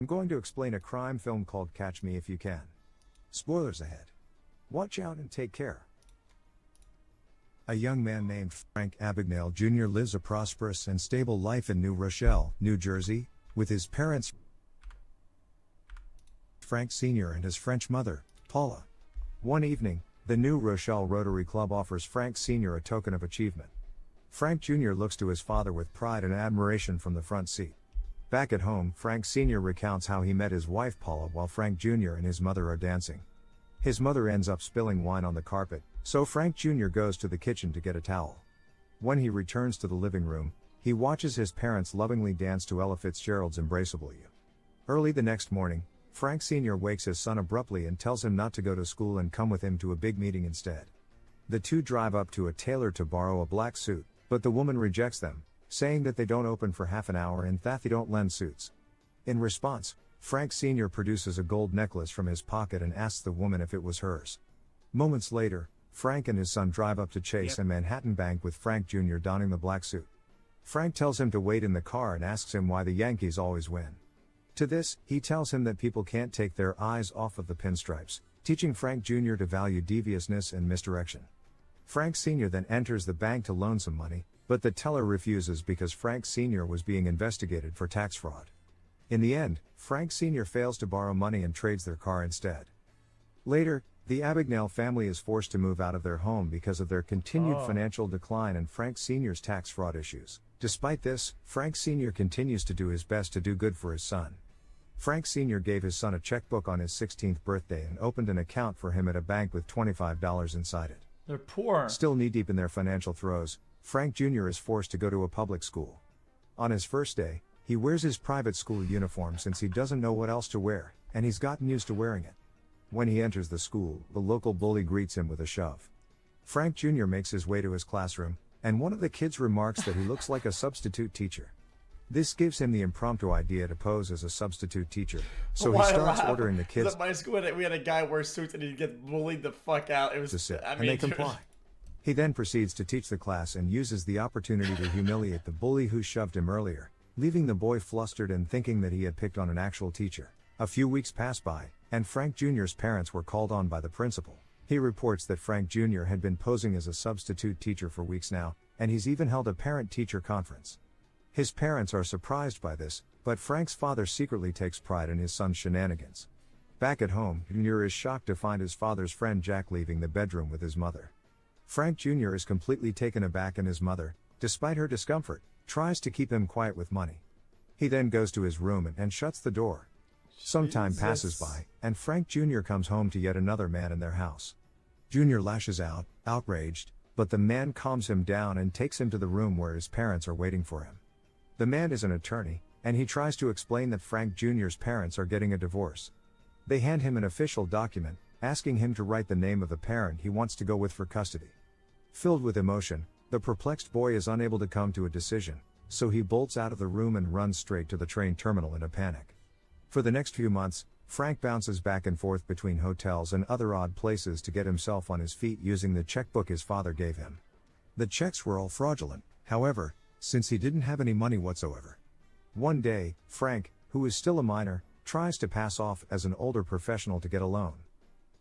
I'm going to explain a crime film called Catch Me If You Can. Spoilers ahead. Watch out and take care. A young man named Frank Abagnale Jr. lives a prosperous and stable life in New Rochelle, New Jersey, with his parents Frank Sr. and his French mother, Paula. One evening, the New Rochelle Rotary Club offers Frank Sr. a token of achievement. Frank Jr. looks to his father with pride and admiration from the front seat. Back at home, Frank Sr. recounts how he met his wife Paula while Frank Jr. and his mother are dancing. His mother ends up spilling wine on the carpet, so Frank Jr. goes to the kitchen to get a towel. When he returns to the living room, he watches his parents lovingly dance to Ella Fitzgerald's Embraceable You. Early the next morning, Frank Sr. wakes his son abruptly and tells him not to go to school and come with him to a big meeting instead. The two drive up to a tailor to borrow a black suit, but the woman rejects them, saying that they don't open for half an hour and that they don't lend suits. In response, Frank Sr. produces a gold necklace from his pocket and asks the woman if it was hers. Moments later, Frank and his son drive up to Chase and Manhattan Bank with Frank Jr. donning the black suit. Frank tells him to wait in the car and asks him why the Yankees always win. To this, he tells him that people can't take their eyes off of the pinstripes, teaching Frank Jr. to value deviousness and misdirection. Frank Sr. then enters the bank to loan some money, but the teller refuses because Frank Sr. was being investigated for tax fraud. In the end, Frank Sr. fails to borrow money and trades their car instead. Later, the Abagnale family is forced to move out of their home because of their continued financial decline and Frank Sr.'s tax fraud issues. Despite this, Frank Sr. continues to do his best to do good for his son. Frank Sr. gave his son a checkbook on his 16th birthday and opened an account for him at a bank with $25 inside it. They're poor. Still knee-deep in their financial throes, Frank Jr. is forced to go to a public school. On his first day, he wears his private school uniform since he doesn't know what else to wear, and he's gotten used to wearing it. When he enters the school, the local bully greets him with a shove. Frank Jr. makes his way to his classroom, and one of the kids remarks that he looks like a substitute teacher. This gives him the impromptu idea to pose as a substitute teacher, so he starts ordering the kids. At my school, we had a guy wear suits and he'd get bullied the fuck out. It was to sit, I mean, and they comply. He then proceeds to teach the class and uses the opportunity to humiliate the bully who shoved him earlier, leaving the boy flustered and thinking that he had picked on an actual teacher. A few weeks pass by, and Frank Jr.'s parents were called on by the principal. He reports that Frank Jr. had been posing as a substitute teacher for weeks now, and he's even held a parent-teacher conference. His parents are surprised by this, but Frank's father secretly takes pride in his son's shenanigans. Back at home, Jr. is shocked to find his father's friend Jack leaving the bedroom with his mother. Frank Jr. is completely taken aback, and his mother, despite her discomfort, tries to keep him quiet with money. He then goes to his room and shuts the door. Some time passes by, and Frank Jr. comes home to yet another man in their house. Jr. lashes out, outraged, but the man calms him down and takes him to the room where his parents are waiting for him. The man is an attorney, and he tries to explain that Frank Jr.'s parents are getting a divorce. They hand him an official document, asking him to write the name of the parent he wants to go with for custody. Filled with emotion, the perplexed boy is unable to come to a decision, so he bolts out of the room and runs straight to the train terminal in a panic. For the next few months, Frank bounces back and forth between hotels and other odd places to get himself on his feet using the checkbook his father gave him. The checks were all fraudulent, however, since he didn't have any money whatsoever. One day, Frank, who is still a minor, tries to pass off as an older professional to get a loan.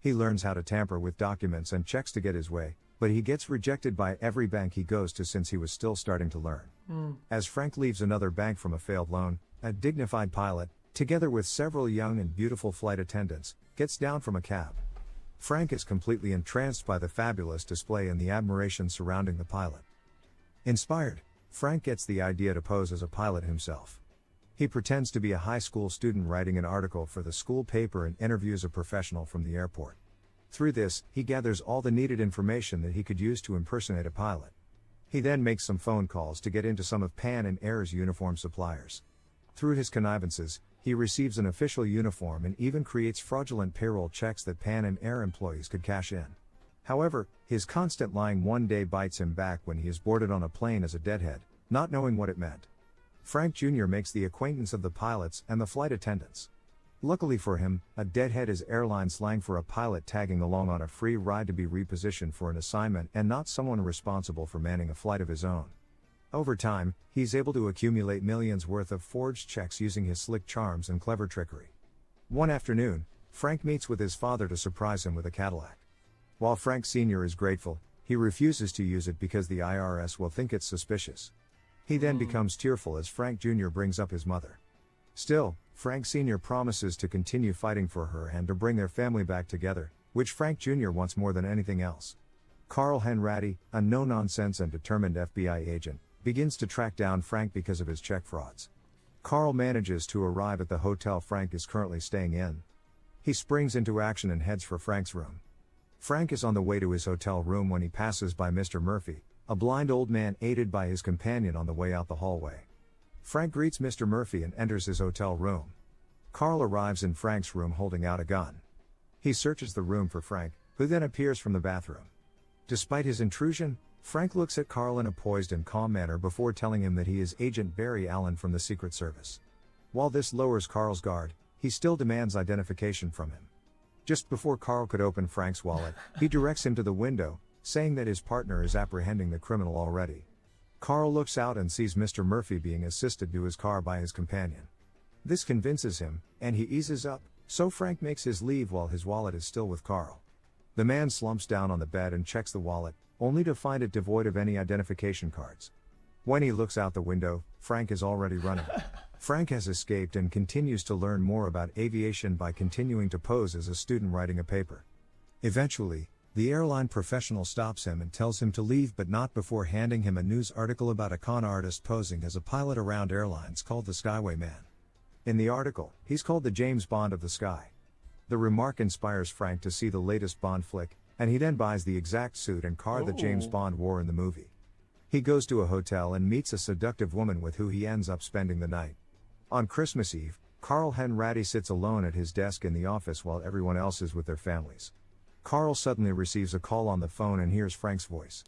He learns how to tamper with documents and checks to get his way, but he gets rejected by every bank he goes to since he was still starting to learn. As Frank leaves another bank from a failed loan, a dignified pilot, together with several young and beautiful flight attendants, gets down from a cab. Frank is completely entranced by the fabulous display and the admiration surrounding the pilot. Inspired, Frank gets the idea to pose as a pilot himself. He pretends to be a high school student writing an article for the school paper and interviews a professional from the airport. Through this, he gathers all the needed information that he could use to impersonate a pilot. He then makes some phone calls to get into some of Pan Am Air's uniform suppliers. Through his connivances, he receives an official uniform and even creates fraudulent payroll checks that Pan Am Air employees could cash in. However, his constant lying one day bites him back when he is boarded on a plane as a deadhead, not knowing what it meant. Frank Jr. makes the acquaintance of the pilots and the flight attendants. Luckily for him, a deadhead is airline slang for a pilot tagging along on a free ride to be repositioned for an assignment and not someone responsible for manning a flight of his own. Over time, he's able to accumulate millions worth of forged checks using his slick charms and clever trickery. One afternoon, Frank meets with his father to surprise him with a Cadillac. While Frank Sr. is grateful, he refuses to use it because the IRS will think it's suspicious. He then becomes tearful as Frank Jr. brings up his mother. Still, Frank Sr. promises to continue fighting for her and to bring their family back together, which Frank Jr. wants more than anything else. Carl Henratty, a no-nonsense and determined FBI agent, begins to track down Frank because of his check frauds. Carl manages to arrive at the hotel Frank is currently staying in. He springs into action and heads for Frank's room. Frank is on the way to his hotel room when he passes by Mr. Murphy, a blind old man aided by his companion on the way out the hallway. Frank greets Mr. Murphy and enters his hotel room. Carl arrives in Frank's room holding out a gun. He searches the room for Frank, who then appears from the bathroom. Despite his intrusion, Frank looks at Carl in a poised and calm manner before telling him that he is Agent Barry Allen from the Secret Service. While this lowers Carl's guard, he still demands identification from him. Just before Carl could open Frank's wallet, he directs him to the window, saying that his partner is apprehending the criminal already. Carl looks out and sees Mr. Murphy being assisted to his car by his companion. This convinces him, and he eases up, so Frank makes his leave while his wallet is still with Carl. The man slumps down on the bed and checks the wallet, only to find it devoid of any identification cards. When he looks out the window, Frank is already running. Frank has escaped and continues to learn more about aviation by continuing to pose as a student writing a paper. Eventually, the airline professional stops him and tells him to leave, but not before handing him a news article about a con artist posing as a pilot around airlines called the Skyway Man. In the article, he's called the James Bond of the sky. The remark inspires Frank to see the latest Bond flick, and he then buys the exact suit and car that James Bond wore in the movie. He goes to a hotel and meets a seductive woman with who he ends up spending the night. On Christmas Eve, Carl Henratty sits alone at his desk in the office while everyone else is with their families. Carl suddenly receives a call on the phone and hears Frank's voice.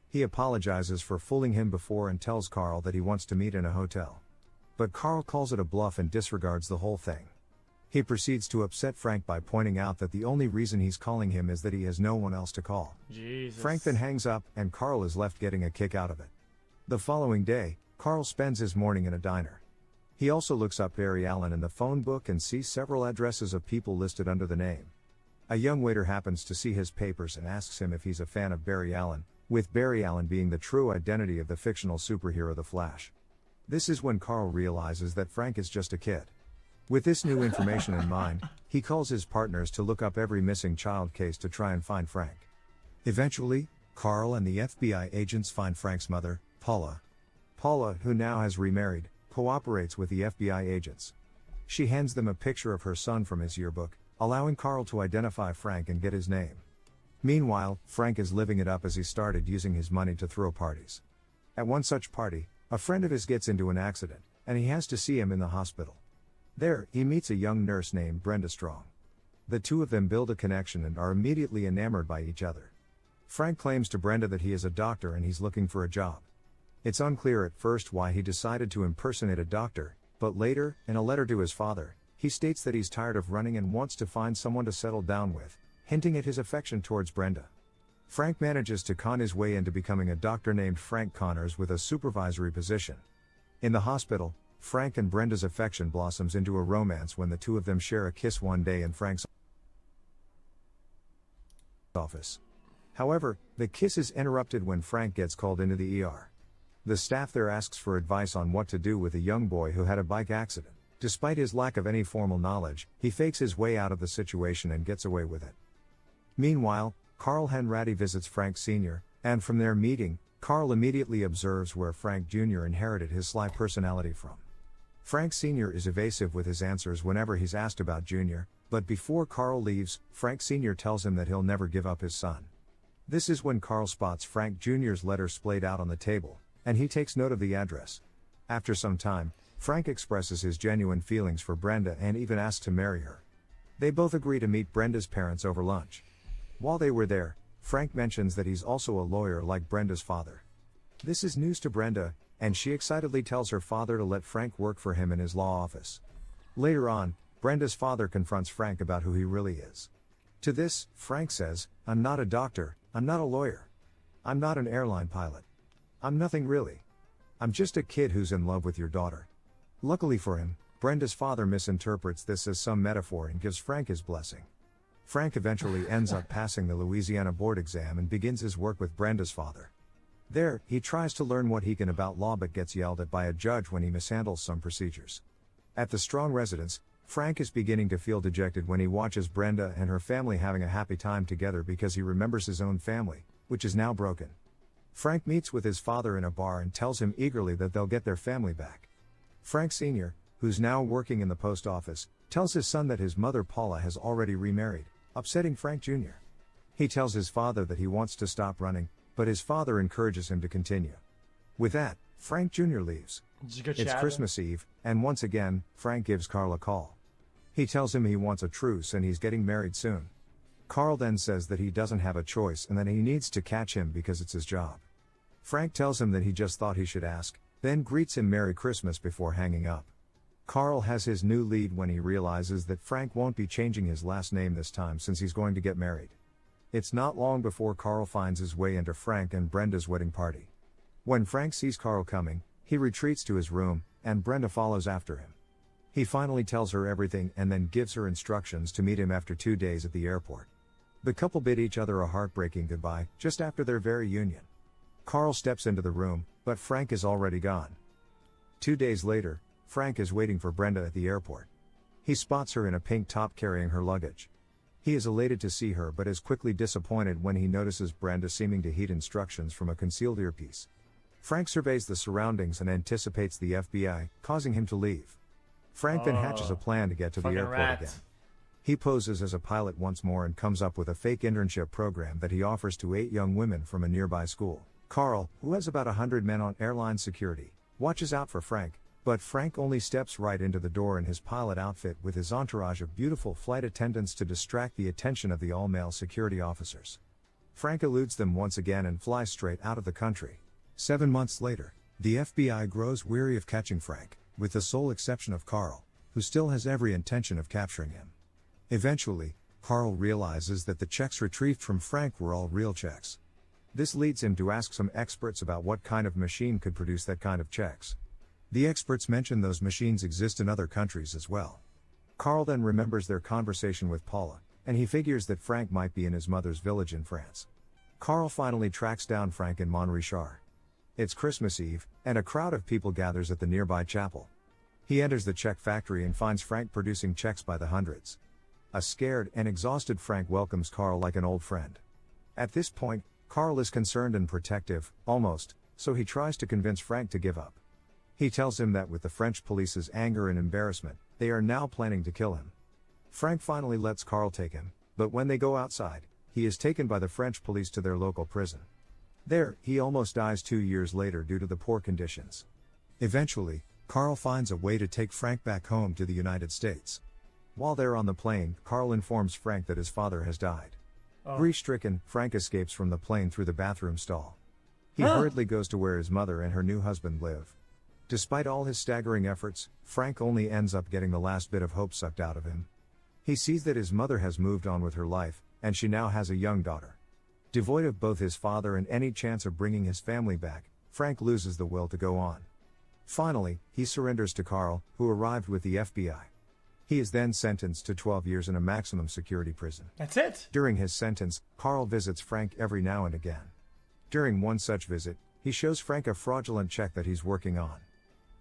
He apologizes for fooling him before and tells Carl that he wants to meet in a hotel. But Carl calls it a bluff and disregards the whole thing. He proceeds to upset Frank by pointing out that the only reason he's calling him is that he has no one else to call. Jesus. Frank then hangs up, and Carl is left getting a kick out of it. The following day, Carl spends his morning in a diner. He also looks up Barry Allen in the phone book and sees several addresses of people listed under the name. A young waiter happens to see his papers and asks him if he's a fan of Barry Allen, with Barry Allen being the true identity of the fictional superhero The Flash. This is when Carl realizes that Frank is just a kid. With this new information in mind, he calls his partners to look up every missing child case to try and find Frank. Eventually, Carl and the FBI agents find Frank's mother, Paula. Paula, who now has remarried, cooperates with the FBI agents. She hands them a picture of her son from his yearbook, allowing Carl to identify Frank and get his name. Meanwhile, Frank is living it up as he started using his money to throw parties. At one such party, a friend of his gets into an accident, and he has to see him in the hospital. There, he meets a young nurse named Brenda Strong. The two of them build a connection and are immediately enamored by each other. Frank claims to Brenda that he is a doctor and he's looking for a job. It's unclear at first why he decided to impersonate a doctor, but later, in a letter to his father, he states that he's tired of running and wants to find someone to settle down with, hinting at his affection towards Brenda. Frank manages to con his way into becoming a doctor named Frank Connors with a supervisory position. In the hospital, Frank and Brenda's affection blossoms into a romance when the two of them share a kiss one day in Frank's office. However, the kiss is interrupted when Frank gets called into the ER. The staff there asks for advice on what to do with a young boy who had a bike accident. Despite his lack of any formal knowledge, he fakes his way out of the situation and gets away with it. Meanwhile, Carl Henratty visits Frank Sr., and from their meeting, Carl immediately observes where Frank Jr. inherited his sly personality from. Frank Sr. is evasive with his answers whenever he's asked about Jr., but before Carl leaves, Frank Sr. tells him that he'll never give up his son. This is when Carl spots Frank Jr.'s letter splayed out on the table, and he takes note of the address. After some time, Frank expresses his genuine feelings for Brenda and even asks to marry her. They both agree to meet Brenda's parents over lunch. While they were there, Frank mentions that he's also a lawyer like Brenda's father. This is news to Brenda, and she excitedly tells her father to let Frank work for him in his law office. Later on, Brenda's father confronts Frank about who he really is. To this, Frank says, "I'm not a doctor, I'm not a lawyer. I'm not an airline pilot. I'm nothing really." I'm just a kid who's in love with your daughter. Luckily for him, Brenda's father misinterprets this as some metaphor and gives Frank his blessing. Frank eventually ends up passing the Louisiana board exam and begins his work with Brenda's father. There, he tries to learn what he can about law but gets yelled at by a judge when he mishandles some procedures. At the Strong residence, Frank is beginning to feel dejected when he watches Brenda and her family having a happy time together because he remembers his own family, which is now broken. Frank meets with his father in a bar and tells him eagerly that they'll get their family back. Frank Sr., who's now working in the post office, tells his son that his mother Paula has already remarried, upsetting Frank Jr. He tells his father that he wants to stop running, but his father encourages him to continue. With that, Frank Jr. leaves. It's Christmas Eve, and once again, Frank gives Carl a call. He tells him he wants a truce and he's getting married soon. Carl then says that he doesn't have a choice and that he needs to catch him because it's his job. Frank tells him that he just thought he should ask, then greets him Merry Christmas before hanging up. Carl has his new lead when he realizes that Frank won't be changing his last name this time since he's going to get married. It's not long before Carl finds his way into Frank and Brenda's wedding party. When Frank sees Carl coming, he retreats to his room, and Brenda follows after him. He finally tells her everything and then gives her instructions to meet him after 2 days at the airport. The couple bid each other a heartbreaking goodbye just after their very union. Carl steps into the room, but Frank is already gone. 2 days later, Frank is waiting for Brenda at the airport. He spots her in a pink top carrying her luggage. He is elated to see her but is quickly disappointed when he notices Brenda seeming to heed instructions from a concealed earpiece. Frank surveys the surroundings and anticipates the FBI, causing him to leave. Frank then hatches a plan to get to the airport again. He poses as a pilot once more and comes up with a fake internship program that he offers to 8 young women from a nearby school. Carl, who has about 100 men on airline security, watches out for Frank, but Frank only steps right into the door in his pilot outfit with his entourage of beautiful flight attendants to distract the attention of the all-male security officers. Frank eludes them once again and flies straight out of the country. 7 months later, the FBI grows weary of catching Frank, with the sole exception of Carl, who still has every intention of capturing him. Eventually, Carl realizes that the checks retrieved from Frank were all real checks. This leads him to ask some experts about what kind of machine could produce that kind of checks. The experts mention those machines exist in other countries as well. Carl then remembers their conversation with Paula, and he figures that Frank might be in his mother's village in France. Carl finally tracks down Frank in Montrichard. It's Christmas Eve, and a crowd of people gathers at the nearby chapel. He enters the check factory and finds Frank producing checks by the hundreds. A scared and exhausted Frank welcomes Carl like an old friend. At this point, Carl is concerned and protective, almost, so he tries to convince Frank to give up. He tells him that with the French police's anger and embarrassment, they are now planning to kill him. Frank finally lets Carl take him, but when they go outside, he is taken by the French police to their local prison. There, he almost dies 2 years later due to the poor conditions. Eventually, Carl finds a way to take Frank back home to the United States. While they're on the plane, Carl informs Frank that his father has died. Grief-stricken, Frank escapes from the plane through the bathroom stall. He hurriedly goes to where his mother and her new husband live. Despite all his staggering efforts, Frank only ends up getting the last bit of hope sucked out of him. He sees that his mother has moved on with her life, and she now has a young daughter. Devoid of both his father and any chance of bringing his family back, Frank loses the will to go on. Finally, he surrenders to Carl, who arrived with the FBI. He is then sentenced to 12 years in a maximum security prison. That's it. During his sentence, Carl visits Frank every now and again. During one such visit, he shows Frank a fraudulent check that he's working on.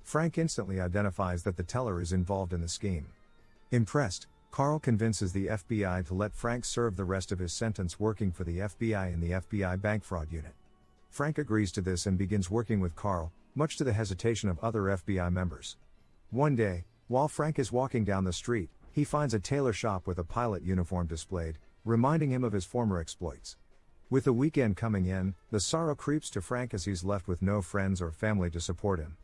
Frank instantly identifies that the teller is involved in the scheme. Impressed, Carl convinces the FBI to let Frank serve the rest of his sentence working for the FBI in the FBI bank fraud unit. Frank agrees to this and begins working with Carl, much to the hesitation of other FBI members. One day, while Frank is walking down the street, he finds a tailor shop with a pilot uniform displayed, reminding him of his former exploits. With the weekend coming in, the sorrow creeps to Frank as he's left with no friends or family to support him.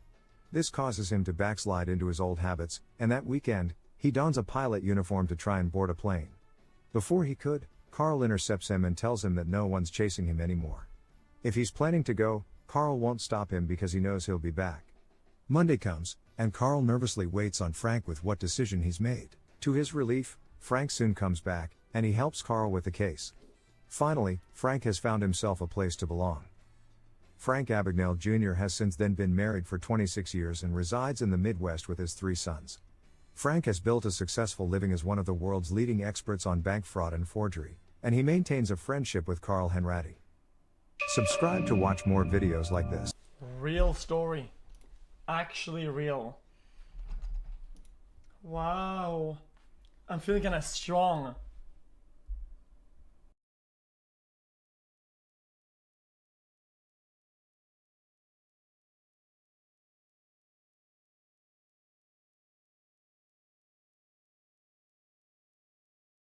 This causes him to backslide into his old habits, and that weekend, he dons a pilot uniform to try and board a plane. Before he could, Carl intercepts him and tells him that no one's chasing him anymore. If he's planning to go, Carl won't stop him because he knows he'll be back. Monday comes, and Carl nervously waits on Frank with what decision he's made. To his relief, Frank soon comes back, and he helps Carl with the case. Finally, Frank has found himself a place to belong. Frank Abagnale Jr. has since then been married for 26 years and resides in the Midwest with his 3 sons. Frank has built a successful living as one of the world's leading experts on bank fraud and forgery, and he maintains a friendship with Carl Henratti. Subscribe to watch more videos like this. Real story. Actually real. Wow. I'm feeling kind of strong.